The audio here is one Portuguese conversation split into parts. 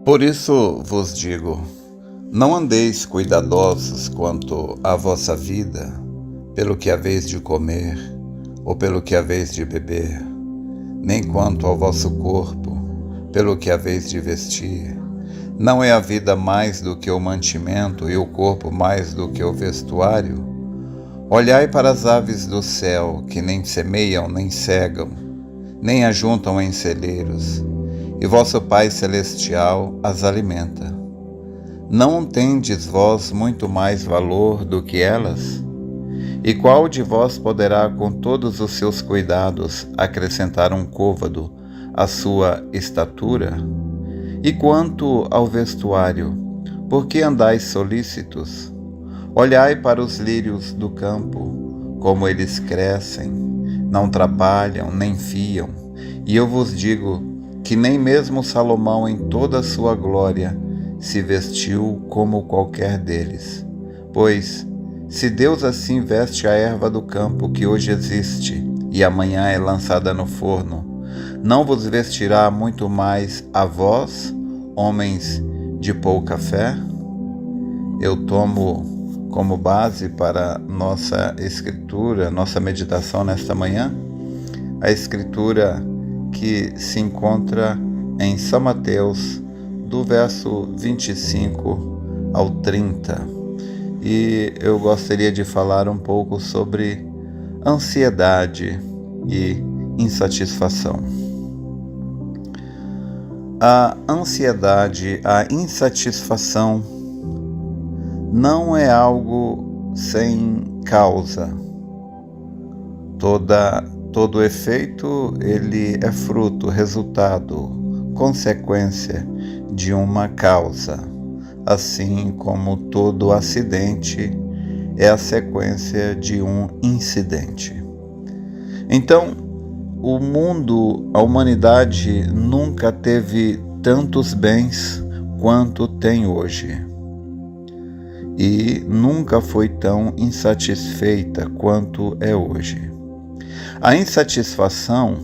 Por isso vos digo, não andeis cuidadosos quanto à vossa vida, pelo que haveis de comer, ou pelo que haveis de beber, nem quanto ao vosso corpo, pelo que haveis de vestir. Não é a vida mais do que o mantimento, e o corpo mais do que o vestuário? Olhai para as aves do céu, que nem semeiam, nem cegam, nem ajuntam em celeiros, e vosso Pai Celestial as alimenta. Não tendes vós muito mais valor do que elas? E qual de vós poderá, com todos os seus cuidados, acrescentar um côvado à sua estatura? E quanto ao vestuário, por que andais solícitos? Olhai para os lírios do campo, como eles crescem, não trabalham, nem fiam, e eu vos digo que nem mesmo Salomão em toda a sua glória se vestiu como qualquer deles. Pois, se Deus assim veste a erva do campo que hoje existe e amanhã é lançada no forno, não vos vestirá muito mais a vós, homens de pouca fé? Eu tomo como base para nossa escritura, nossa meditação nesta manhã, a escritura que se encontra em São Mateus, do verso 25 ao 30. E eu gostaria de falar um pouco sobre ansiedade e insatisfação. A ansiedade, a insatisfação não é algo sem causa. Todo efeito, ele é fruto, resultado, consequência de uma causa, assim como todo acidente é a sequência de um incidente. Então, o mundo, a humanidade nunca teve tantos bens quanto tem hoje. E nunca foi tão insatisfeita quanto é hoje. A insatisfação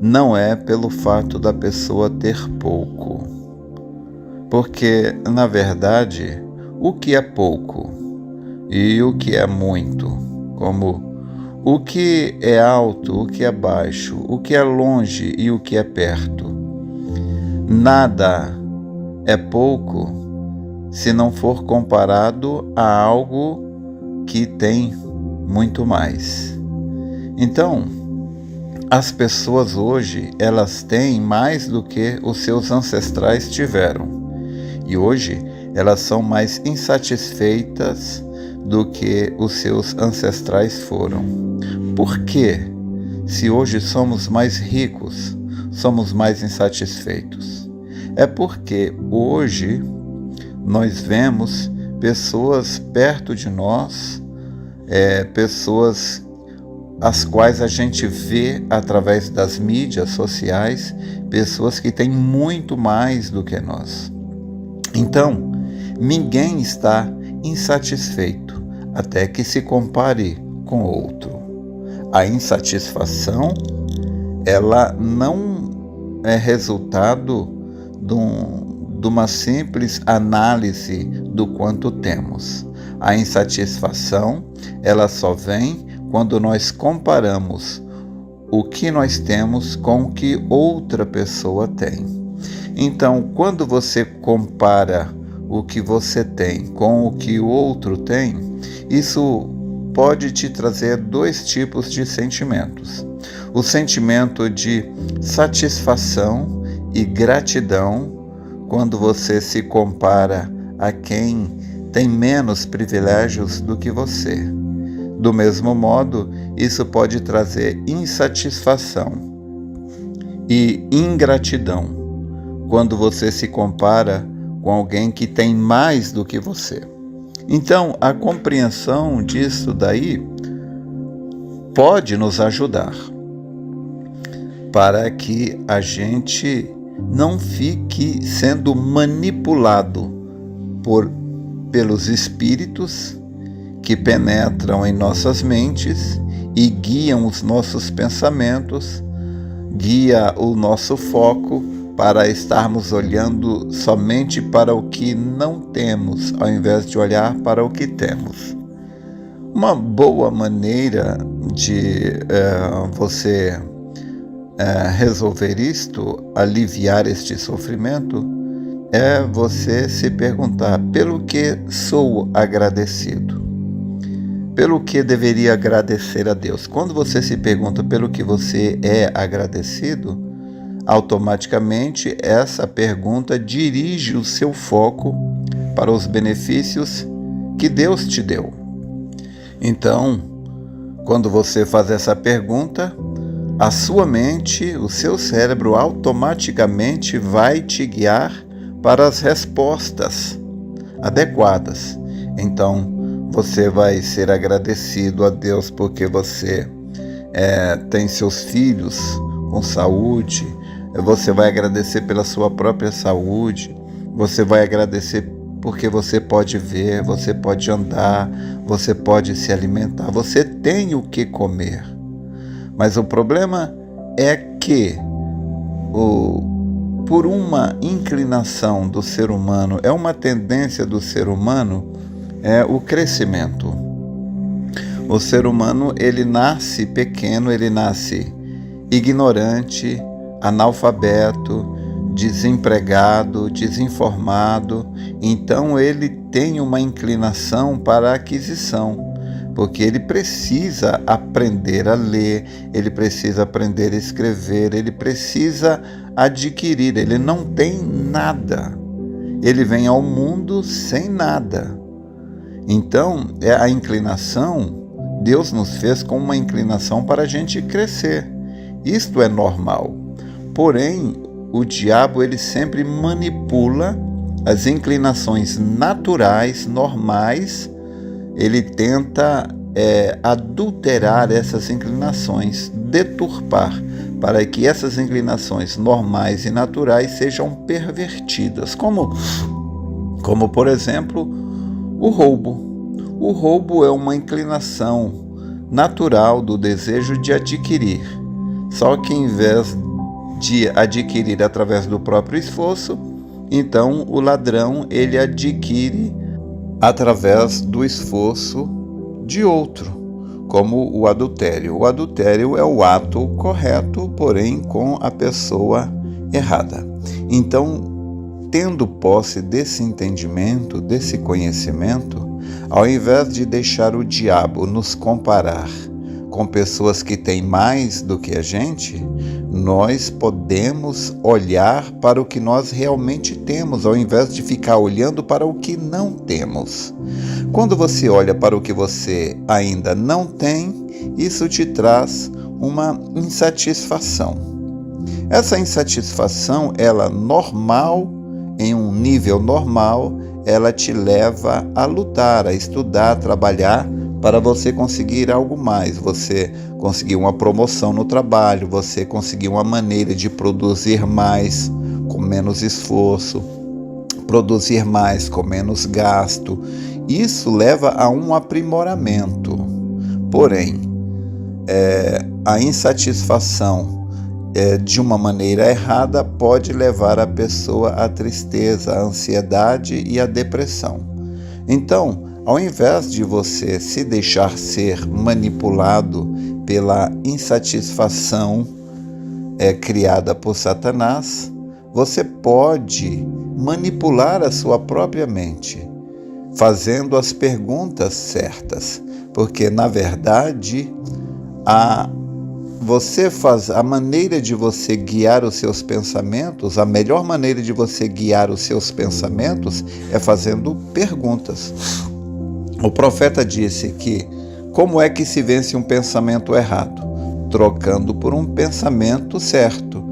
não é pelo fato da pessoa ter pouco, porque, na verdade, o que é pouco e o que é muito, como o que é alto, o que é baixo, o que é longe e o que é perto, nada é pouco se não for comparado a algo que tem muito mais. Então, as pessoas hoje, elas têm mais do que os seus ancestrais tiveram. E hoje, elas são mais insatisfeitas do que os seus ancestrais foram. Por quê? Se hoje somos mais ricos, somos mais insatisfeitos? É porque hoje nós vemos pessoas perto de nós, pessoas as quais a gente vê através das mídias sociais, pessoas que têm muito mais do que nós. Então, ninguém está insatisfeito até que se compare com outro. A insatisfação, ela não é resultado de uma simples análise do quanto temos. A insatisfação, ela só vem quando nós comparamos o que nós temos com o que outra pessoa tem. Então, quando você compara o que você tem com o que o outro tem, isso pode te trazer dois tipos de sentimentos. O sentimento de satisfação e gratidão, quando você se compara a quem tem menos privilégios do que você. Do mesmo modo, isso pode trazer insatisfação e ingratidão, quando você se compara com alguém que tem mais do que você. Então, a compreensão disso daí pode nos ajudar para que a gente não fique sendo manipulado pelos espíritos que penetram em nossas mentes e guiam os nossos pensamentos, guia o nosso foco para estarmos olhando somente para o que não temos, ao invés de olhar para o que temos. Uma boa maneira de você resolver isto, aliviar este sofrimento, é você se perguntar: pelo que sou agradecido? Pelo que deveria agradecer a Deus? Quando você se pergunta pelo que você é agradecido, automaticamente essa pergunta dirige o seu foco para os benefícios que Deus te deu. Então, quando você faz essa pergunta, a sua mente, o seu cérebro automaticamente vai te guiar para as respostas adequadas. Então, você vai ser agradecido a Deus porque você tem seus filhos com saúde, você vai agradecer pela sua própria saúde, você vai agradecer porque você pode ver, você pode andar, você pode se alimentar, você tem o que comer. Mas o problema é que, por uma inclinação do ser humano, é uma tendência do ser humano, é o crescimento. O ser humano, ele nasce pequeno, ele nasce ignorante, analfabeto, desempregado, desinformado. Então ele tem uma inclinação para a aquisição, porque ele precisa aprender a ler, ele precisa aprender a escrever, ele precisa adquirir, ele não tem nada. Ele vem ao mundo sem nada. Então, a inclinação, Deus nos fez com uma inclinação para a gente crescer. Isto é normal. Porém, o diabo, ele sempre manipula as inclinações naturais, normais. Ele tenta adulterar essas inclinações, deturpar, para que essas inclinações normais e naturais sejam pervertidas. Como por exemplo, o roubo. O roubo é uma inclinação natural do desejo de adquirir. Só que em vez de adquirir através do próprio esforço, então o ladrão, ele adquire através do esforço de outro, como o adultério. O adultério é o ato correto, porém com a pessoa errada. Então, tendo posse desse entendimento, desse conhecimento, ao invés de deixar o diabo nos comparar com pessoas que têm mais do que a gente, nós podemos olhar para o que nós realmente temos, ao invés de ficar olhando para o que não temos. Quando você olha para o que você ainda não tem, isso te traz uma insatisfação. Essa insatisfação, ela normal, em um nível normal, ela te leva a lutar, a estudar, a trabalhar para você conseguir algo mais. Você conseguir uma promoção no trabalho, você conseguir uma maneira de produzir mais com menos esforço, produzir mais com menos gasto. Isso leva a um aprimoramento. Porém, a insatisfação de uma maneira errada pode levar a pessoa à tristeza, à ansiedade e à depressão. Então, ao invés de você se deixar ser manipulado pela insatisfação criada por Satanás, você pode manipular a sua própria mente, fazendo as perguntas certas, porque, na verdade, a maneira de você guiar os seus pensamentos, a melhor maneira de você guiar os seus pensamentos é fazendo perguntas. O profeta disse que como é que se vence um pensamento errado? Trocando por um pensamento certo.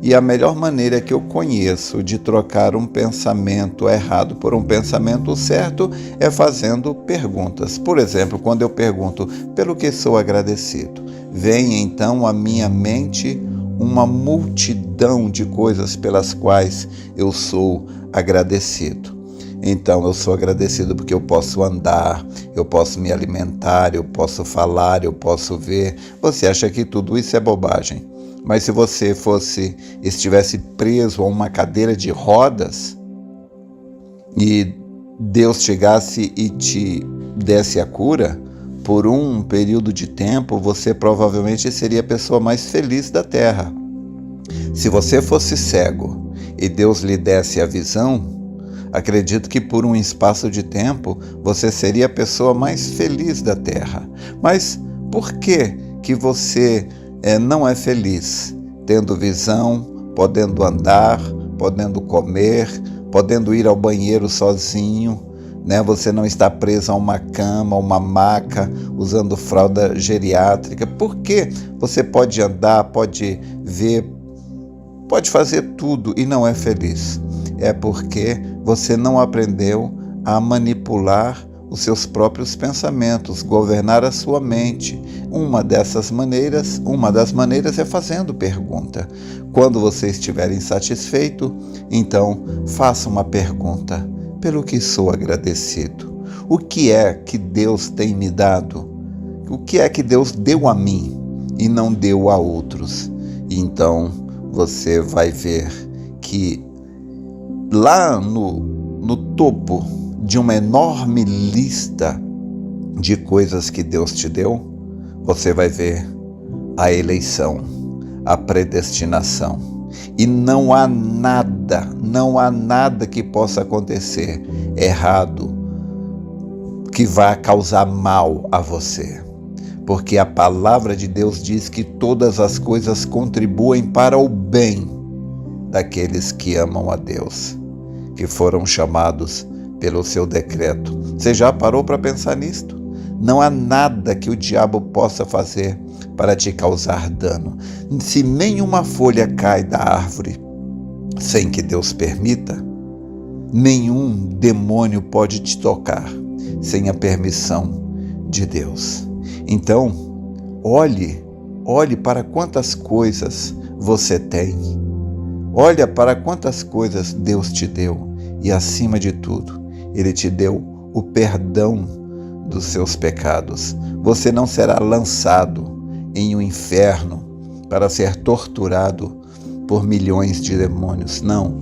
E a melhor maneira que eu conheço de trocar um pensamento errado por um pensamento certo é fazendo perguntas. Por exemplo, quando eu pergunto pelo que sou agradecido, vem então à minha mente uma multidão de coisas pelas quais eu sou agradecido. Então, eu sou agradecido porque eu posso andar, eu posso me alimentar, eu posso falar, eu posso ver. Você acha que tudo isso é bobagem? Mas se você estivesse preso a uma cadeira de rodas e Deus chegasse e te desse a cura, por um período de tempo você provavelmente seria a pessoa mais feliz da terra. Se você fosse cego e Deus lhe desse a visão, acredito que por um espaço de tempo você seria a pessoa mais feliz da terra. Mas por que você não é feliz? Tendo visão, podendo andar, podendo comer, podendo ir ao banheiro sozinho, né? Você não está preso a uma cama, uma maca, usando fralda geriátrica. Por que você pode andar, pode ver, pode fazer tudo e não é feliz? É porque você não aprendeu a manipular os seus próprios pensamentos, governar a sua mente. Uma das maneiras é fazendo pergunta. Quando você estiver insatisfeito, então faça uma pergunta: pelo que sou agradecido? O que é que Deus tem me dado? O que é que Deus deu a mim e não deu a outros? E então você vai ver que lá no topo de uma enorme lista de coisas que Deus te deu, você vai ver a eleição, a predestinação. E não há nada que possa acontecer errado que vá causar mal a você. Porque a palavra de Deus diz que todas as coisas contribuem para o bem daqueles que amam a Deus, que foram chamados pelo seu decreto. Você já parou para pensar nisto? Não há nada que o diabo possa fazer para te causar dano. Se nenhuma folha cai da árvore sem que Deus permita, nenhum demônio pode te tocar sem a permissão de Deus. Então, olhe para quantas coisas você tem. Olha para quantas coisas Deus te deu e, acima de tudo, Ele te deu o perdão dos seus pecados. Você não será lançado em um inferno para ser torturado por milhões de demônios. Não.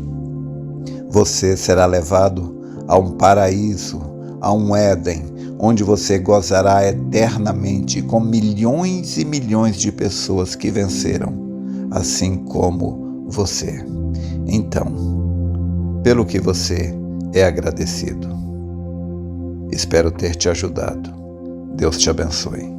Você será levado a um paraíso, a um Éden, onde você gozará eternamente com milhões e milhões de pessoas que venceram, assim como você. Então, pelo que você é agradecido. Espero ter te ajudado. Deus te abençoe.